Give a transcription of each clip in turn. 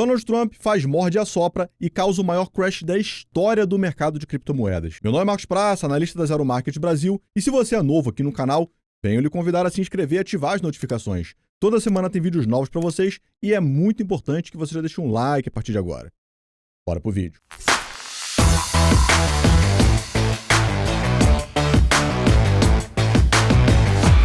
Donald Trump faz morde e assopra e causa o maior crash da história do mercado de criptomoedas. Meu nome é Marcos Praça, analista da Zero Market Brasil, e se você é novo aqui no canal, venho lhe convidar a se inscrever e ativar as notificações. Toda semana tem vídeos novos para vocês e é muito importante que você já deixe um like a partir de agora. Bora pro vídeo.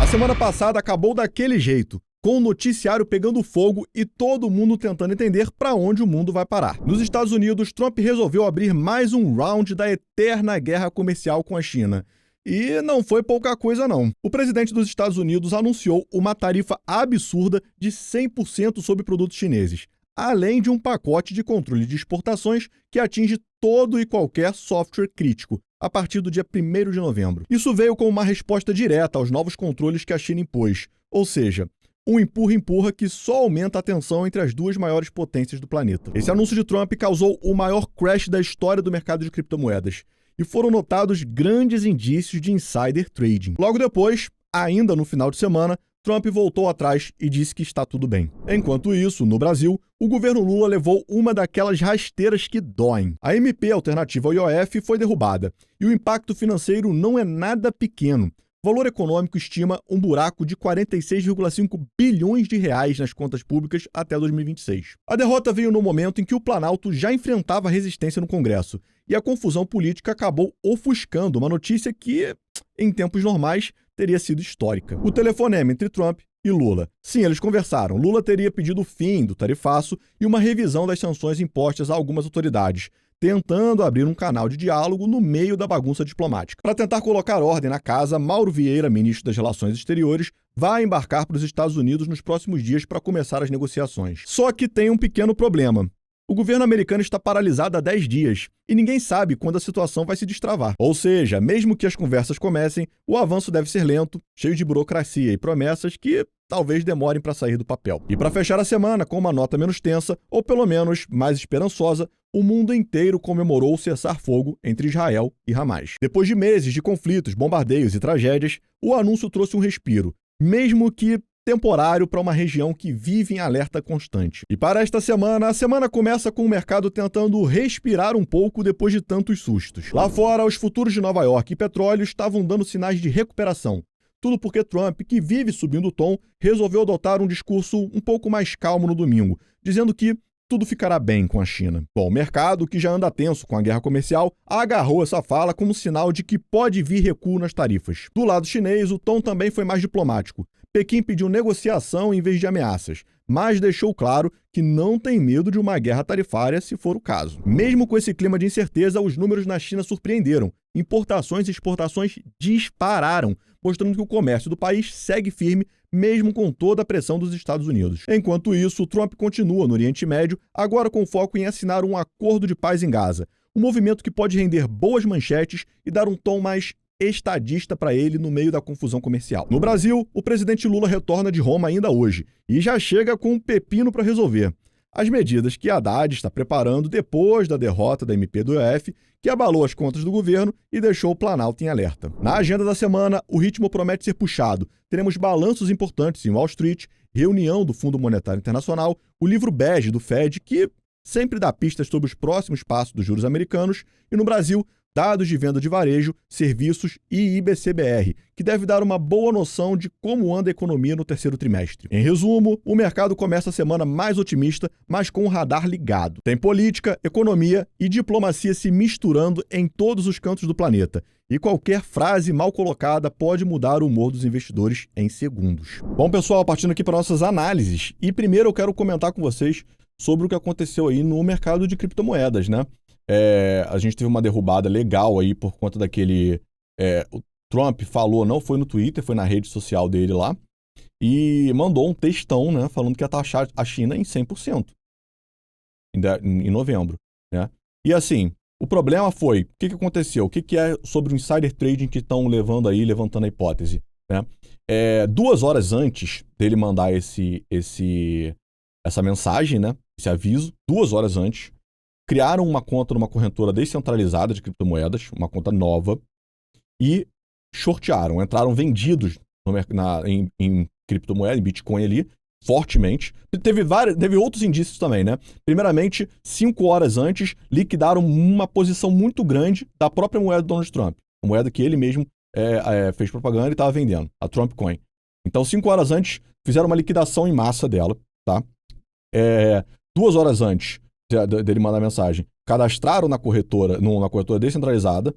A semana passada acabou daquele jeito, com o noticiário pegando fogo e todo mundo tentando entender para onde o mundo vai parar. Nos Estados Unidos, Trump resolveu abrir mais um round da eterna guerra comercial com a China. E não foi pouca coisa não. O presidente dos Estados Unidos anunciou uma tarifa absurda de 100% sobre produtos chineses, além de um pacote de controle de exportações que atinge todo e qualquer software crítico, a partir do dia 1º de novembro. Isso veio como uma resposta direta aos novos controles que a China impôs, ou seja, um empurra-empurra que só aumenta a tensão entre as duas maiores potências do planeta. Esse anúncio de Trump causou o maior crash da história do mercado de criptomoedas, e foram notados grandes indícios de insider trading. Logo depois, ainda no final de semana, Trump voltou atrás e disse que está tudo bem. Enquanto isso, no Brasil, o governo Lula levou uma daquelas rasteiras que doem. A MP alternativa ao IOF foi derrubada, e o impacto financeiro não é nada pequeno. O valor econômico estima um buraco de 46,5 bilhões de reais nas contas públicas até 2026. A derrota veio no momento em que o Planalto já enfrentava resistência no Congresso, e a confusão política acabou ofuscando uma notícia que, em tempos normais, teria sido histórica. O telefonema entre Trump e Lula. Sim, eles conversaram. Lula teria pedido o fim do tarifaço e uma revisão das sanções impostas a algumas autoridades, tentando abrir um canal de diálogo no meio da bagunça diplomática. Para tentar colocar ordem na casa, Mauro Vieira, ministro das Relações Exteriores, vai embarcar para os Estados Unidos nos próximos dias para começar as negociações. Só que tem um pequeno problema. O governo americano está paralisado há 10 dias e ninguém sabe quando a situação vai se destravar. Ou seja, mesmo que as conversas comecem, o avanço deve ser lento, cheio de burocracia e promessas que talvez demorem para sair do papel. E para fechar a semana com uma nota menos tensa, ou pelo menos mais esperançosa, o mundo inteiro comemorou o cessar-fogo entre Israel e Hamas. Depois de meses de conflitos, bombardeios e tragédias, o anúncio trouxe um respiro, mesmo que temporário, para uma região que vive em alerta constante. E para esta semana, a semana começa com o mercado tentando respirar um pouco depois de tantos sustos. Lá fora, os futuros de Nova York e petróleo estavam dando sinais de recuperação. Tudo porque Trump, que vive subindo o tom, resolveu adotar um discurso um pouco mais calmo no domingo, dizendo que tudo ficará bem com a China. Bom, o mercado, que já anda tenso com a guerra comercial, agarrou essa fala como sinal de que pode vir recuo nas tarifas. Do lado chinês, o tom também foi mais diplomático. Pequim pediu negociação em vez de ameaças, mas deixou claro que não tem medo de uma guerra tarifária se for o caso. Mesmo com esse clima de incerteza, os números na China surpreenderam. Importações e exportações dispararam, mostrando que o comércio do país segue firme, mesmo com toda a pressão dos Estados Unidos. Enquanto isso, o Trump continua no Oriente Médio, agora com foco em assinar um acordo de paz em Gaza, um movimento que pode render boas manchetes e dar um tom mais estadista para ele no meio da confusão comercial. No Brasil, o presidente Lula retorna de Roma ainda hoje e já chega com um pepino para resolver. As medidas que Haddad está preparando depois da derrota da MP do IOF, que abalou as contas do governo e deixou o Planalto em alerta. Na agenda da semana, o ritmo promete ser puxado. Teremos balanços importantes em Wall Street, reunião do Fundo Monetário Internacional, o livro bege do Fed, que sempre dá pistas sobre os próximos passos dos juros americanos, e no Brasil, dados de venda de varejo, serviços e IBCBR, que deve dar uma boa noção de como anda a economia no terceiro trimestre. Em resumo, o mercado começa a semana mais otimista, mas com o radar ligado. Tem política, economia e diplomacia se misturando em todos os cantos do planeta. E qualquer frase mal colocada pode mudar o humor dos investidores em segundos. Bom, pessoal, partindo aqui para nossas análises. E primeiro eu quero comentar com vocês sobre o que aconteceu aí no mercado de criptomoedas, né? A gente teve uma derrubada legal aí por conta daquele... o Trump falou, não foi no Twitter, foi na rede social dele lá, e mandou um textão, né, falando que ia taxar a China em 100% em novembro, né? E assim, o problema foi, o que aconteceu? O que é sobre o insider trading que estão levantando a hipótese, né? 2 horas antes dele mandar essa mensagem, né, esse aviso, 2 horas antes, criaram uma conta numa corretora descentralizada de criptomoedas, uma conta nova, e shortearam, entraram vendidos em criptomoeda, em Bitcoin ali, fortemente. Teve outros indícios também, né? Primeiramente, 5 horas antes, liquidaram uma posição muito grande da própria moeda do Donald Trump. A moeda que ele mesmo fez propaganda e estava vendendo, a Trump Coin. Então, 5 horas antes, fizeram uma liquidação em massa dela, tá? 2 horas antes dele mandar a mensagem, cadastraram na corretora descentralizada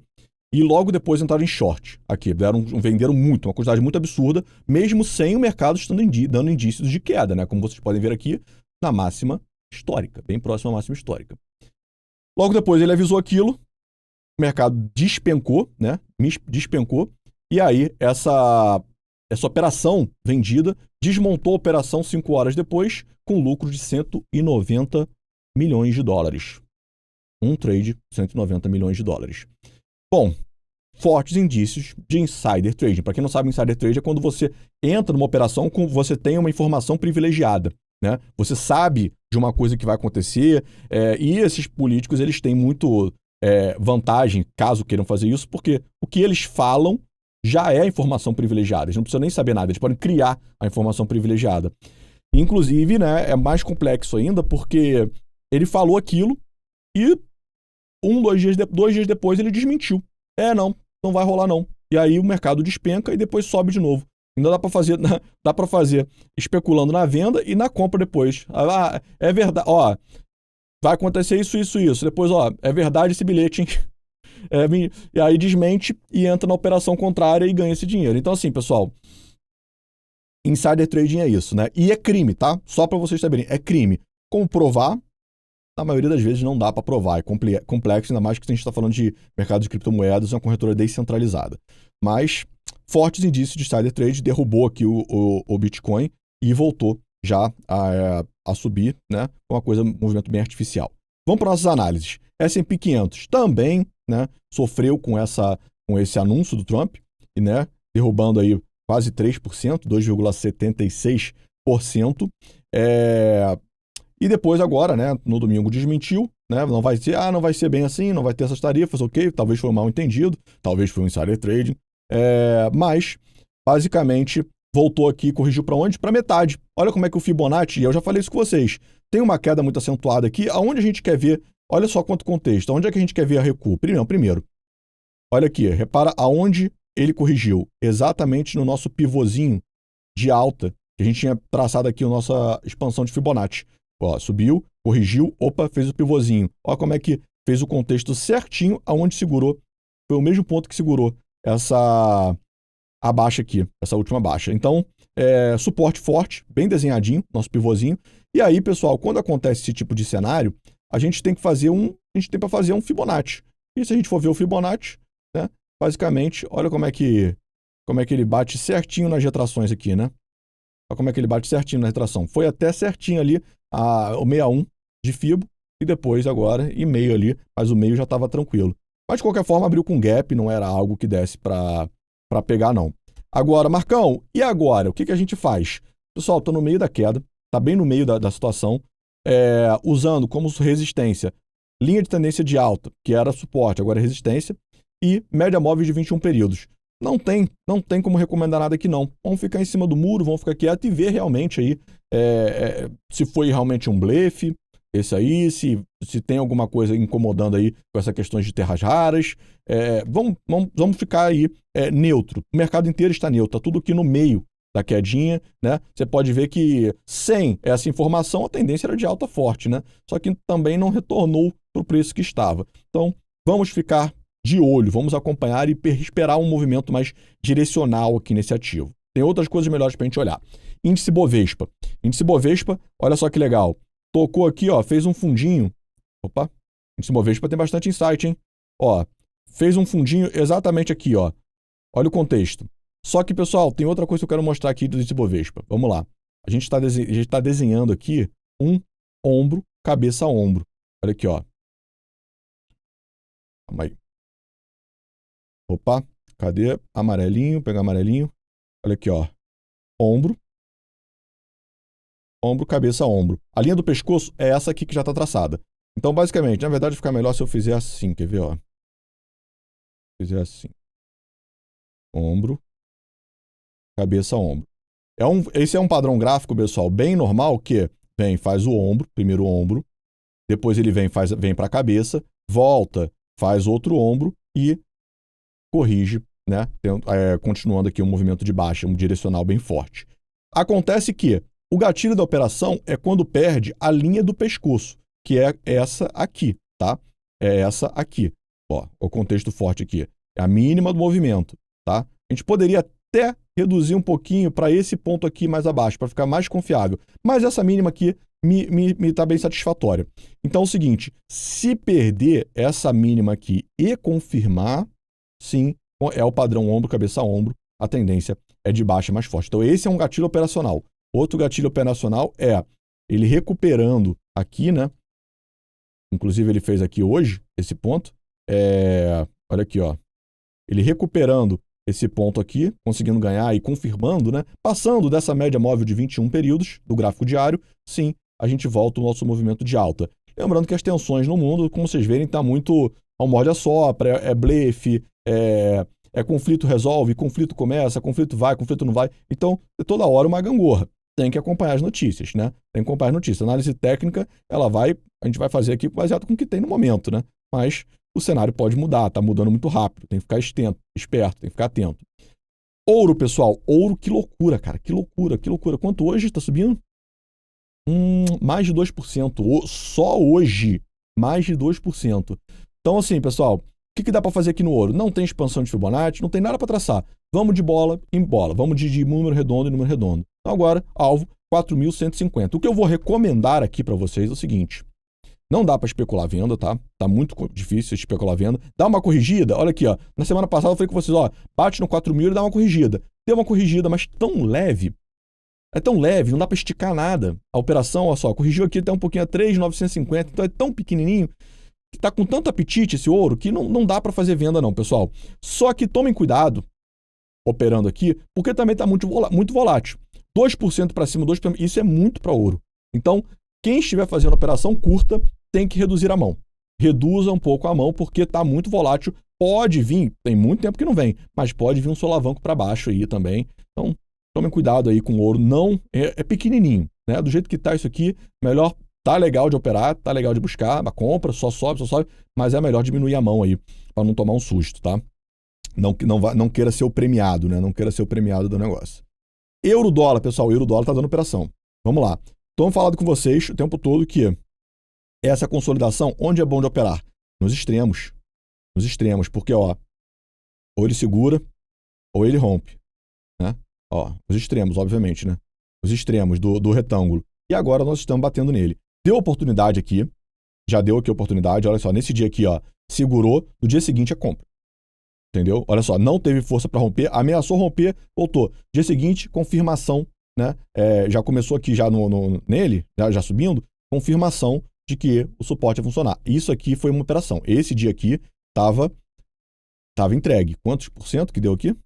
e logo depois entraram em short aqui. Venderam muito, uma quantidade muito absurda, mesmo sem o mercado estando dando indícios de queda, né? Como vocês podem ver aqui, na máxima histórica, bem próxima à máxima histórica. Logo depois ele avisou aquilo, o mercado despencou, né? Despencou, e aí essa operação vendida desmontou a operação 5 horas depois, com lucro de 190 milhões de dólares. Um trade, 190 milhões de dólares. Bom, fortes indícios de insider trading. Para quem não sabe, insider trading é quando você entra numa operação com você tem uma informação privilegiada, né? Você sabe de uma coisa que vai acontecer, e esses políticos eles têm muito vantagem, caso queiram fazer isso, porque o que eles falam já é informação privilegiada. Eles não precisam nem saber nada, eles podem criar a informação privilegiada. Inclusive, né, é mais complexo ainda, porque ele falou aquilo e 2 dias depois ele desmentiu. Não vai rolar não. E aí o mercado despenca e depois sobe de novo. Ainda dá para fazer especulando na venda e na compra depois. É verdade, ó, vai acontecer isso. Depois, ó, é verdade esse bilhete, hein? E aí desmente e entra na operação contrária e ganha esse dinheiro. Então assim, pessoal, insider trading é isso, né? E é crime, tá? Só para vocês saberem, é crime. Como provar? Na maioria das vezes não dá para provar, é complexo, ainda mais que a gente está falando de mercado de criptomoedas, uma corretora descentralizada. Mas fortes indícios de insider trade, derrubou aqui o Bitcoin e voltou já a subir, né? Um movimento bem artificial. Vamos para nossas análises. S&P 500 também, né, sofreu com esse anúncio do Trump, e, né, derrubando aí quase 3%, 2,76%. E depois agora, né, no domingo desmentiu, né, não vai ser bem assim, não vai ter essas tarifas, ok, talvez foi um mal entendido, talvez foi um insider trading, mas basicamente voltou aqui, corrigiu para onde? Para metade. Olha como é que o Fibonacci, eu já falei isso com vocês, tem uma queda muito acentuada aqui, aonde a gente quer ver, olha só quanto contexto, aonde é que a gente quer ver a recuo? Primeiro, olha aqui, repara aonde ele corrigiu, exatamente no nosso pivôzinho de alta, que a gente tinha traçado aqui a nossa expansão de Fibonacci. Ó, subiu, corrigiu, fez o pivôzinho. Olha como é que fez o contexto certinho aonde segurou. Foi o mesmo ponto que segurou a baixa aqui, essa última baixa. Então, suporte forte, bem desenhadinho, nosso pivôzinho. E aí, pessoal, quando acontece esse tipo de cenário, a gente tem para fazer um Fibonacci. E se a gente for ver o Fibonacci, né, basicamente, olha como é que ele bate certinho nas retrações aqui, né? Olha como é que ele bate certinho na retração. Foi até certinho ali o 61 de Fibo e depois agora e meio ali, mas o meio já estava tranquilo. Mas de qualquer forma abriu com gap, não era algo que desse para pegar não. Agora, Marcão, e agora? O que a gente faz? Pessoal, tô no meio da queda, tá bem no meio da situação, usando como resistência linha de tendência de alta, que era suporte, agora é resistência, e média móvel de 21 períodos. Não tem como recomendar nada aqui não. Vamos ficar em cima do muro, vamos ficar quieto e ver realmente aí se foi realmente um blefe, esse aí, se tem alguma coisa incomodando aí com essa questão de terras raras. Vamos ficar aí neutro. O mercado inteiro está neutro, tá tudo aqui no meio da quedinha, né? Você pode ver que sem essa informação a tendência era de alta forte, né? Só que também não retornou para o preço que estava. Então, vamos ficar de olho, vamos acompanhar e esperar um movimento mais direcional aqui nesse ativo. Tem outras coisas melhores para a gente olhar. Índice Bovespa. Índice Bovespa, olha só que legal. Tocou aqui, ó, fez um fundinho. Opa, índice Bovespa tem bastante insight, hein? Ó, fez um fundinho exatamente aqui, ó. Olha o contexto. Só que, pessoal, tem outra coisa que eu quero mostrar aqui do índice Bovespa. Vamos lá. A gente está desenhando aqui um ombro, cabeça a ombro. Olha aqui, ó. Calma aí. Opa, cadê? Amarelinho, pegar amarelinho. Olha aqui, ó. Ombro, cabeça, ombro. A linha do pescoço é essa aqui que já está traçada. Então, basicamente, na verdade, fica melhor se eu fizer assim, quer ver, ó? Fizer assim. Ombro, cabeça, ombro. Esse é um padrão gráfico, pessoal, bem normal, que vem, faz o ombro, primeiro ombro, depois ele vem para a cabeça, volta, faz outro ombro e corrige, né? Continuando aqui um movimento de baixa, um direcional bem forte. Acontece que o gatilho da operação é quando perde a linha do pescoço, que é essa aqui, tá? É essa aqui. Ó, o contexto forte aqui. É a mínima do movimento, tá? A gente poderia até reduzir um pouquinho para esse ponto aqui mais abaixo, para ficar mais confiável. Mas essa mínima aqui me tá bem satisfatória. Então é o seguinte, se perder essa mínima aqui e confirmar, sim, é o padrão ombro, cabeça, ombro, a tendência é de baixa mais forte. Então esse é um gatilho operacional. Outro gatilho operacional é ele recuperando aqui, né? Inclusive ele fez aqui hoje, esse ponto. Olha aqui, ó. Ele recuperando esse ponto aqui, conseguindo ganhar e confirmando, né? Passando dessa média móvel de 21 períodos do gráfico diário, sim, a gente volta ao nosso movimento de alta. Lembrando que as tensões no mundo, como vocês verem, está muito ao morde-a-sopra, é blefe, é conflito resolve, conflito começa, conflito vai, conflito não vai. Então, é toda hora uma gangorra. Tem que acompanhar as notícias, né? Tem que acompanhar as notícias. A análise técnica, a gente vai fazer aqui baseado com o que tem no momento, né? Mas o cenário pode mudar, tá mudando muito rápido. Tem que ficar esperto, tem que ficar atento. Ouro, pessoal. Ouro, que loucura, cara. Que loucura, que loucura. Quanto hoje tá subindo? Mais de 2%. Só hoje, mais de 2%. Então, assim, pessoal, o que dá para fazer aqui no ouro? Não tem expansão de Fibonacci, não tem nada para traçar. Vamos de bola em bola. Vamos de número redondo em número redondo. Então, agora, alvo 4.150. O que eu vou recomendar aqui para vocês é o seguinte. Não dá para especular venda, tá? Tá muito difícil especular venda. Dá uma corrigida. Olha aqui, ó. Na semana passada eu falei com vocês, ó, bate no 4.000 e dá uma corrigida. Deu uma corrigida, mas tão leve. É tão leve, não dá para esticar nada. A operação, olha só, corrigiu aqui até um pouquinho a 3.950. Então é tão pequenininho que tá com tanto apetite esse ouro que não dá para fazer venda não, pessoal. Só que tomem cuidado operando aqui, porque também tá muito volátil. 2% para cima, 2%, isso é muito para ouro. Então, quem estiver fazendo operação curta, tem que reduzir a mão. Reduza um pouco a mão, porque está muito volátil. Pode vir, tem muito tempo que não vem, mas pode vir um solavanco para baixo aí também. Então, tomem cuidado aí com o ouro. Não, é pequenininho, né? Do jeito que está isso aqui, melhor, tá legal de operar, tá legal de buscar, a compra, só sobe, mas é melhor diminuir a mão aí, para não tomar um susto, tá? Não queira ser o premiado, né? Não queira ser o premiado do negócio. Euro-dólar, pessoal, euro-dólar tá dando operação. Vamos lá. Estou falando com vocês o tempo todo que essa consolidação, onde é bom de operar? Nos extremos. Nos extremos, porque, ó, ou ele segura, ou ele rompe, né? Ó, os extremos, obviamente, né? Os extremos do retângulo. E agora nós estamos batendo nele. Deu oportunidade aqui, já deu aqui oportunidade, olha só, nesse dia aqui, ó, segurou, no dia seguinte é compra. Entendeu? Olha só, não teve força para romper, ameaçou romper, voltou. Dia seguinte, confirmação, né? Já começou aqui já nele, já subindo, confirmação de que o suporte ia funcionar. Isso aqui foi uma operação. Esse dia aqui tava entregue. Quantos por cento que deu aqui?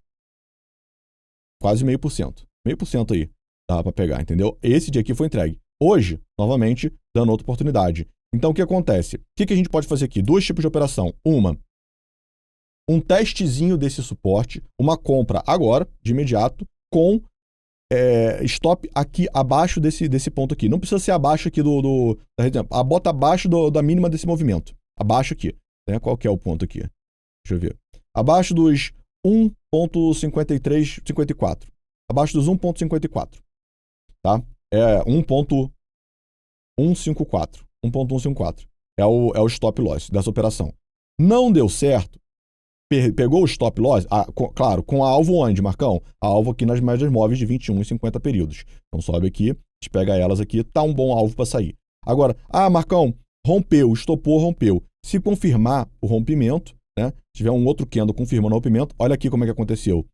Quase 0,5%. 0,5% aí dá para pegar, entendeu? Esse dia aqui foi entregue. Hoje, novamente, dando outra oportunidade. Então, o que acontece? O que a gente pode fazer aqui? Dois tipos de operação. Um testezinho desse suporte, uma compra agora, de imediato, com stop aqui abaixo desse ponto aqui. Não precisa ser abaixo aqui da região. Bota abaixo da mínima desse movimento. Abaixo aqui. Né? Qual que é o ponto aqui? Deixa eu ver. Abaixo dos 1.5354. Abaixo dos 1.54. Tá? 1.154. 1.154. É o stop loss dessa operação. Não deu certo. Pegou o stop loss, claro, com a alvo onde, Marcão? A alvo aqui nas médias móveis de 21 e 50 períodos. Então sobe aqui, a gente pega elas aqui, tá um bom alvo para sair. Agora, Marcão, rompeu, estopou, rompeu. Se confirmar o rompimento, né? Se tiver um outro candle confirmando o rompimento, olha aqui como é que aconteceu.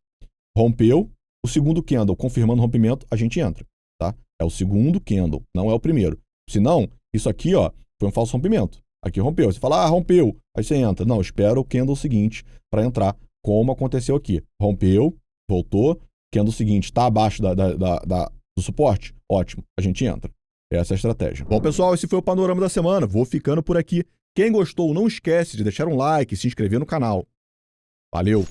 Rompeu, o segundo candle confirmando o rompimento, a gente entra, tá? É o segundo candle, não é o primeiro. Se não, isso aqui, ó, foi um falso rompimento. Aqui rompeu. Você fala, rompeu. Aí você entra. Não, espera o candle seguinte para entrar, como aconteceu aqui. Rompeu, voltou. Candle seguinte está abaixo do suporte. Ótimo, a gente entra. Essa é a estratégia. Bom, pessoal, esse foi o Panorama da Semana. Vou ficando por aqui. Quem gostou, não esquece de deixar um like e se inscrever no canal. Valeu!